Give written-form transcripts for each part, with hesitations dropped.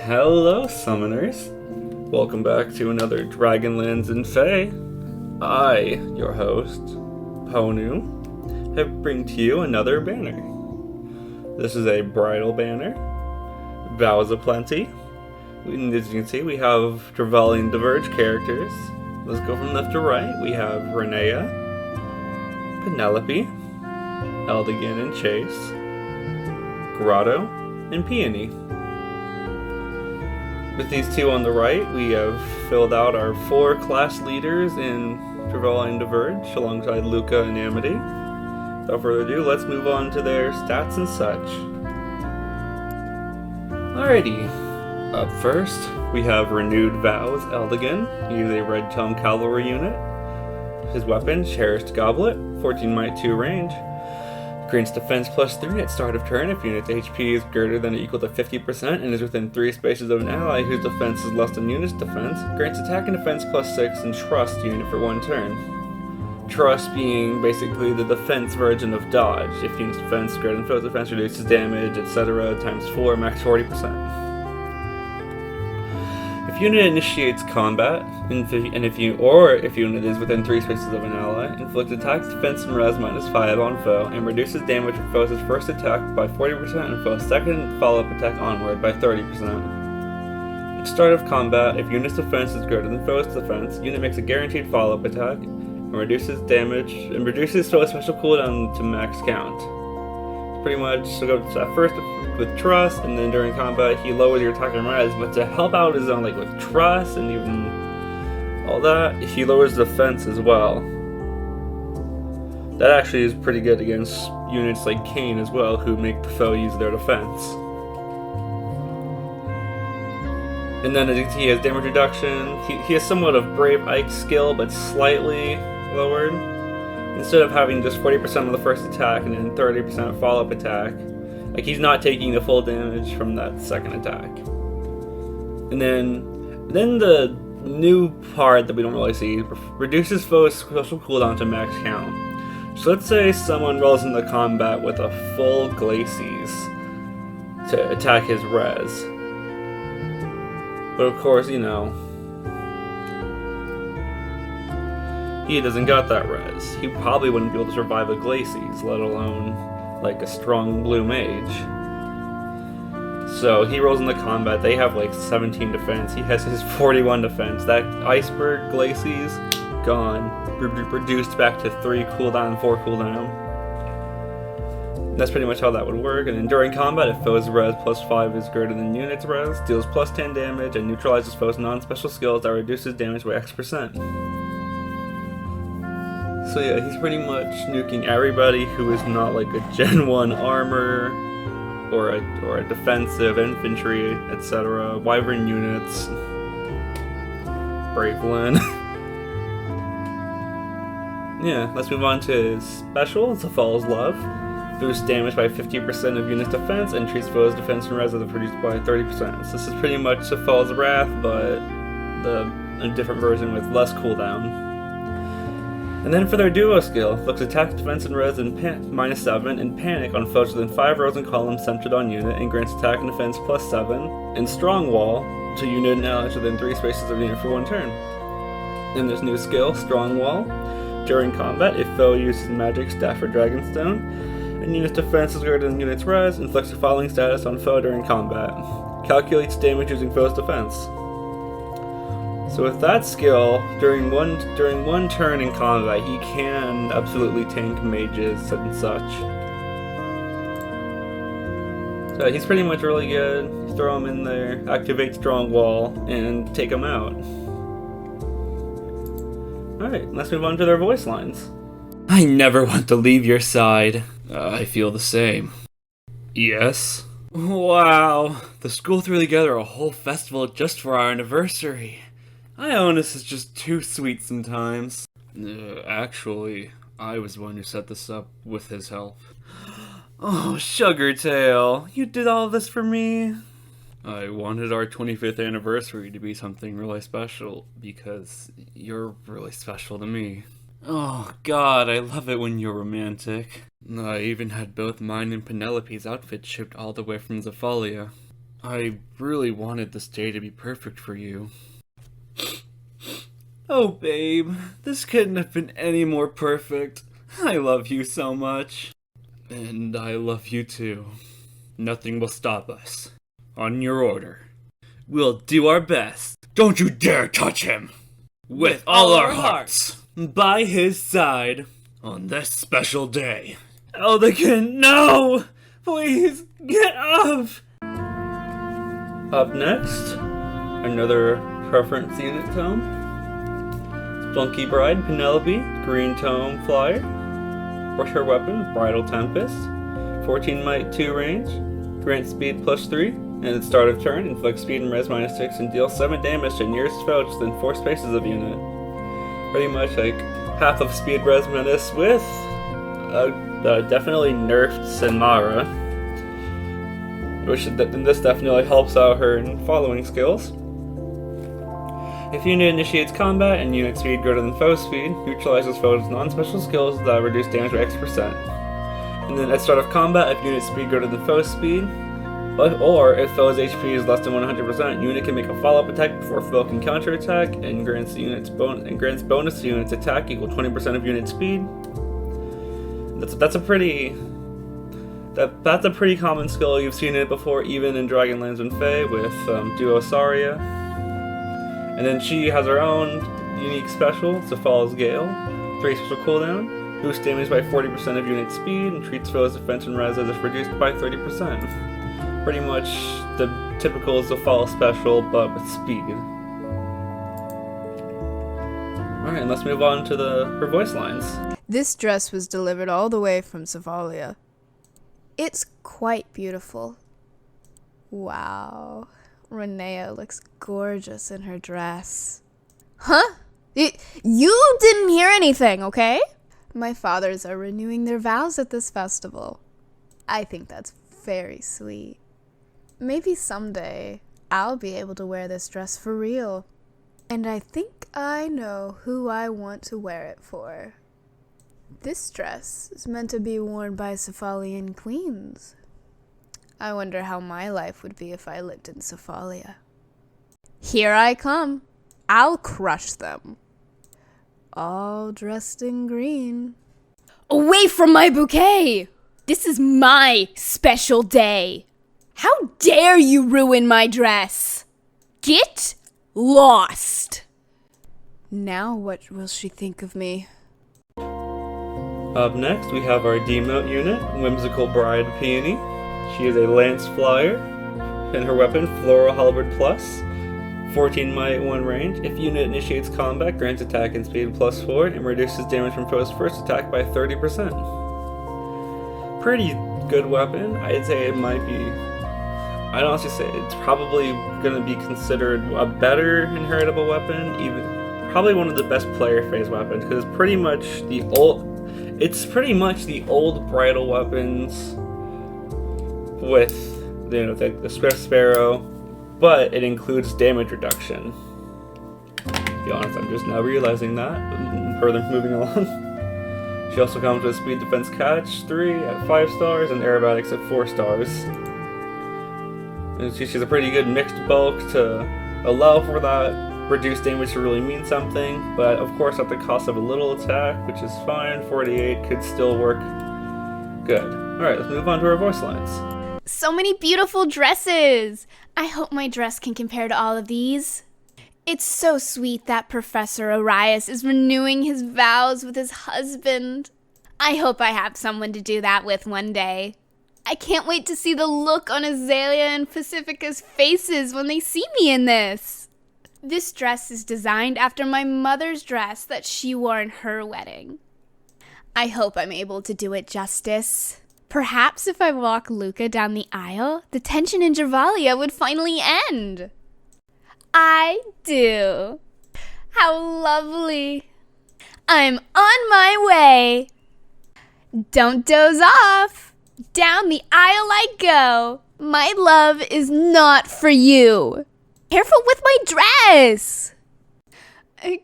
Hello, summoners. Welcome back to another Dragonlands and FEH. I, your host, Ponu, have bring to you another banner. This is a bridal banner. Vows Aplenty. As you can see, we have Dragonlands Diverge characters. Let's go from left to right. We have Renea, Penelope, Eldigan and Chase, Grotto, and Peony. With these two on the right, we have filled out our 4 class leaders in Dragonlands Diverge alongside Luca and Amity. Without further ado, let's move on to their stats and such. Alrighty, up first, we have Renewed Vows Eldigan. He is a Red Tome Cavalry unit. His weapon, Cherished Goblet, 14 might 2 range. Grants defense +3 at start of turn if unit's HP is greater than or equal to 50% and is within 3 spaces of an ally whose defense is less than unit's defense. Grants attack and defense +6 and trust unit for 1 turn. Trust being basically the defense version of dodge. If unit's defense is greater than foe's defense, reduces damage, etc. times 4, max 40%. If unit initiates combat, if unit is within 3 spaces of an ally, inflicts attack, defense, and res -5 on foe, and reduces damage from foe's first attack by 40% and foe's second follow-up attack onward by 30%. At start of combat, if unit's defense is greater than foe's defense, unit makes a guaranteed follow-up attack, and reduces damage, and reduces foe's special cooldown to max count. Pretty much, so go at first with trust, and then during combat he lowers your attack and res, but to help out his own, like with trust and even all that, he lowers defense as well. That actually is pretty good against units like Kane as well, who make the foe use their defense. And then as you can see, he has damage reduction. He has somewhat of Brave Ike skill, but slightly lowered. Instead of having just 40% of the first attack and then 30% follow-up attack, like he's not taking the full damage from that second attack. And then the new part that we don't really see, reduces foe's special cooldown to max count. So let's say someone rolls into combat with a full Glacies to attack his res. But of course, you know, he doesn't got that res. He probably wouldn't be able to survive a Glacies, let alone like a strong blue mage. So he rolls into combat, they have like 17 defense, he has his 41 defense. That Iceberg Glacies, gone. Reduced back to 3 cooldown and 4 cooldown. That's pretty much how that would work. And then during combat, if foe's res +5 is greater than unit's res, deals +10 damage and neutralizes foe's non-special skills that reduces damage by X%. So yeah, he's pretty much nuking everybody who is not like a Gen 1 armor or a defensive infantry, etc. Wyvern units, Bravelin. Yeah, let's move on to his special. It's a Fall's Love. Boosts damage by 50% of unit's defense and treats foe's defense and res as reduced by 30%. So this is pretty much Safal's Wrath, but a different version with less cooldown. And then for their duo skill, looks attack, defense, and res in -7 and panic on foes within 5 rows and columns centered on unit, and grants attack and defense +7 and strong wall to unit and allies within 3 spaces of unit for 1 turn. Then there's new skill, strong wall. During combat, if foe uses magic, staff, or dragonstone, and unit's defense is greater than unit's res, inflicts the following status on foe during combat. Calculates damage using foe's defense. So with that skill, during one turn in combat, he can absolutely tank mages and such. So he's pretty much really good. Throw him in there, activate Strong Wall, and take him out. Alright, let's move on to their voice lines. I never want to leave your side. I feel the same. Yes? Wow, the school threw together a whole festival just for our anniversary. Ionis is just too sweet sometimes. Actually, I was the one who set this up with his help. Oh, Sugartail, you did all this for me? I wanted our 25th anniversary to be something really special, because you're really special to me. Oh god, I love it when you're romantic. I even had both mine and Penelope's outfits shipped all the way from Zaphalia. I really wanted this day to be perfect for you. Oh, babe, this couldn't have been any more perfect. I love you so much. And I love you too. Nothing will stop us. On your order. We'll do our best. Don't you dare touch him! With all our hearts! By his side. On this special day. Eldekin, no! Please, get up! Up next, another preference unit tome. Flunky Bride, Penelope, Green Tome Flyer. Rush her weapon, Bridal Tempest. 14 might, 2 range. Grant speed +3. And at the start of turn, inflict speed and res -6 and deal 7 damage to nearest foe within 4 spaces of unit. Pretty much like half of speed res menace with definitely nerfed Sinmara. This definitely helps out her in following skills. If unit initiates combat and unit speed greater than foe speed, neutralizes foe's non-special skills that reduce damage by X%. And then at start of combat, if unit speed greater than foe speed, or if foe's HP is less than 100%, unit can make a follow-up attack before foe can counterattack, and grants bonus to unit's attack equal 20% of unit speed. That's a pretty common skill. You've seen it before, even in Dragonlands and Fae with Duo Saria. And then she has her own unique special, Zafal's Gale. 3 special cooldown, boosts damage by 40% of unit speed, and treats foe's defense and res as if reduced by 30%. Pretty much the typical Zafal special, but with speed. Alright, and let's move on to her voice lines. This dress was delivered all the way from Savalia. It's quite beautiful. Wow. Renea looks gorgeous in her dress. Huh? You didn't hear anything, okay? My fathers are renewing their vows at this festival. I think that's very sweet. Maybe someday I'll be able to wear this dress for real. And I think I know who I want to wear it for. This dress is meant to be worn by Cephalian queens. I wonder how my life would be if I lived in Cephalia. Here I come. I'll crush them. All dressed in green. Away from my bouquet! This is my special day. How dare you ruin my dress? Get lost. Now what will she think of me? Up next, we have our demote unit, Whimsical Bride Peony. She is a Lance Flyer, and her weapon, Floral Halberd Plus. 14 might, 1 range. If unit initiates combat, grants attack and speed +4, and reduces damage from foe's first attack by 30%. Pretty good weapon. I'd say it might be... I'd honestly say it's probably going to be considered a better inheritable weapon, probably one of the best player phase weapons, because it's pretty much the old bridal weapons with the Swift Sparrow, but it includes damage reduction. To be honest, I'm just now realizing that, further moving along. She also comes with Speed Defense Catch 3 at 5 stars and Aerobatics at 4 stars. And she's a pretty good mixed bulk to allow for that reduced damage to really mean something, but of course at the cost of a little attack, which is fine. 48 could still work good. Alright, let's move on to our voice lines. So many beautiful dresses! I hope my dress can compare to all of these. It's so sweet that Professor Arias is renewing his vows with his husband. I hope I have someone to do that with one day. I can't wait to see the look on Azalea and Pacifica's faces when they see me in this. This dress is designed after my mother's dress that she wore in her wedding. I hope I'm able to do it justice. Perhaps if I walk Luca down the aisle, the tension in Javalia would finally end. I do. How lovely. I'm on my way. Don't doze off. Down the aisle I go. My love is not for you. Careful with my dress. I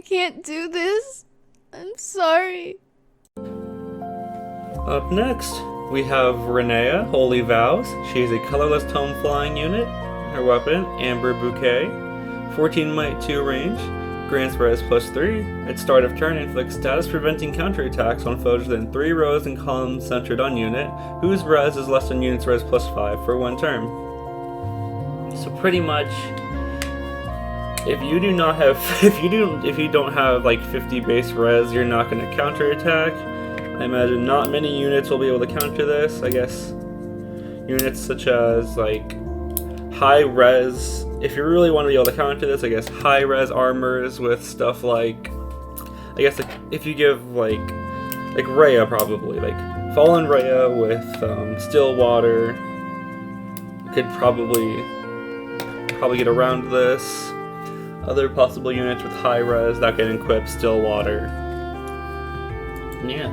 can't do this. I'm sorry. Up next, We have Renea, Holy Vows. She is a colorless tome flying unit. Her weapon, Amber Bouquet. 14 might, 2 range. Grants res +3. At start of turn, inflicts status preventing counterattacks on foes within 3 rows and columns centered on unit, whose res is less than unit's res +5 for 1 turn. So pretty much, if you do not have, if you don't have like 50 base res, you're not going to counterattack. I imagine not many units will be able to counter this. I guess units such as like high res. If you really want to be able to counter this, I guess high res armors with stuff like, I guess like, if you give like Rhea, probably like Fallen Rhea with still water, could probably get around this. Other possible units with high res that can equip still water. Yeah,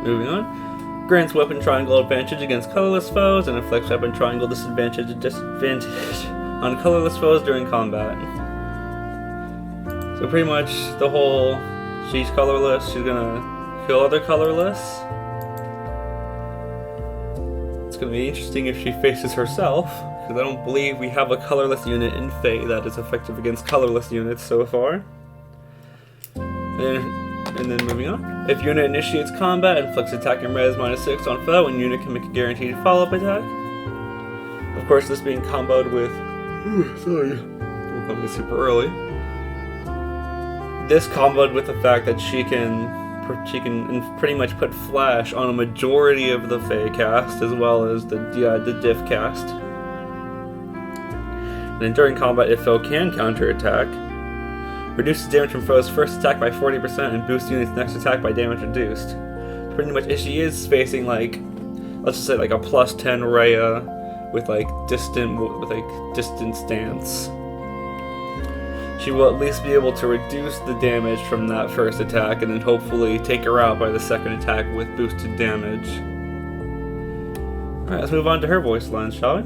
moving on. Grants weapon triangle advantage against colorless foes and inflicts weapon triangle disadvantage on colorless foes during combat. So pretty much the whole, she's colorless, she's gonna kill other colorless. It's gonna be interesting if she faces herself, because I don't believe we have a colorless unit in Fae that is effective against colorless units so far. And then moving on. If unit initiates combat, inflicts attack and res -6 on foe, and unit can make a guaranteed follow-up attack. Of course, this being comboed with... sorry, we're coming super early. This comboed with the fact that she can pretty much put flash on a majority of the Fae cast, as well as the diff cast. And then during combat, if foe can counterattack, reduces damage from foe's first attack by 40% and boosts unit's next attack by damage reduced. Pretty much, if she is facing like, let's just say like a +10 Rhea with like distant stance, she will at least be able to reduce the damage from that first attack and then hopefully take her out by the second attack with boosted damage. Alright, let's move on to her voice lines, shall we?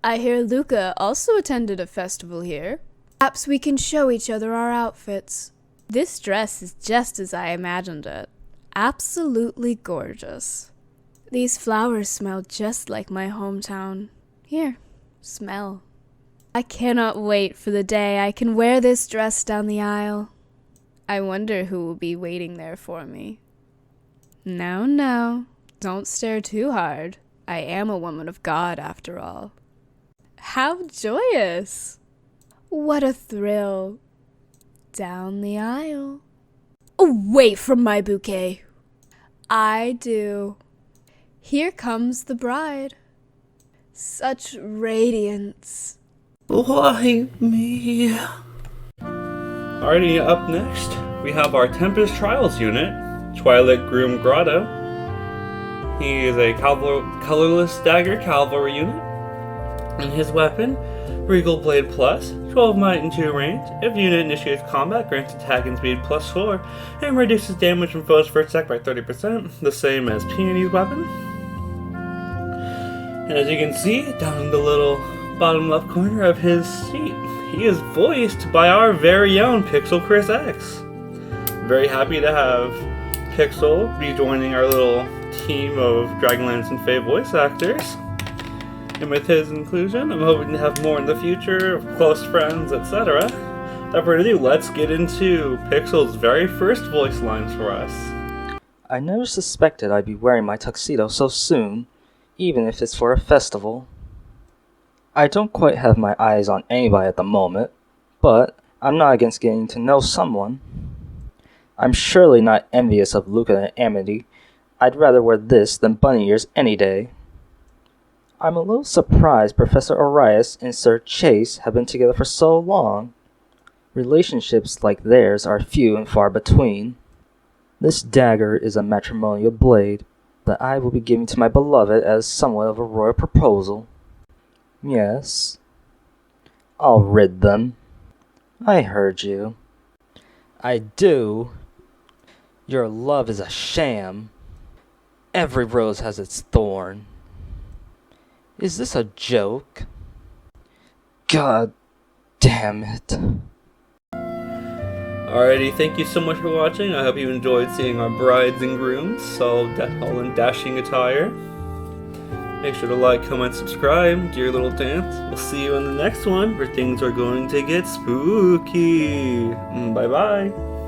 I hear Luca also attended a festival here. Perhaps we can show each other our outfits. This dress is just as I imagined it. Absolutely gorgeous. These flowers smell just like my hometown. Here, smell. I cannot wait for the day I can wear this dress down the aisle. I wonder who will be waiting there for me. No, don't stare too hard. I am a woman of God after all. How joyous! What a thrill. Down the aisle. Away from my bouquet. I do. Here comes the bride. Such radiance. Why me? Alrighty, up next, we have our Tempest Trials unit, Twilight Groom Grotto. He is a colorless dagger cavalry unit. And his weapon, Regal Blade Plus, 12 might and 2 range. If the unit initiates combat, grants attack and speed +4, and reduces damage from foes' first attack by 30%, the same as Peony's weapon. And as you can see, down in the little bottom left corner of his sheet, he is voiced by our very own Pixel Chris X. Very happy to have Pixel be joining our little team of Dragonlands and Fae voice actors. And with his inclusion, I'm hoping to have more in the future, close friends, etc. Without further ado, let's get into Pixel's very first voice lines for us. I never suspected I'd be wearing my tuxedo so soon, even if it's for a festival. I don't quite have my eyes on anybody at the moment, but I'm not against getting to know someone. I'm surely not envious of Luca and Amity. I'd rather wear this than bunny ears any day. I'm a little surprised Professor Arias and Sir Chase have been together for so long. Relationships like theirs are few and far between. This dagger is a matrimonial blade that I will be giving to my beloved as somewhat of a royal proposal. Yes, I'll rid them. I heard you. I do. Your love is a sham. Every rose has its thorn. Is this a joke? God damn it. Alrighty, thank you so much for watching. I hope you enjoyed seeing our brides and grooms all in dashing attire. Make sure to like, comment, subscribe, do your little dance. We'll see you in the next one where things are going to get spooky. Bye bye.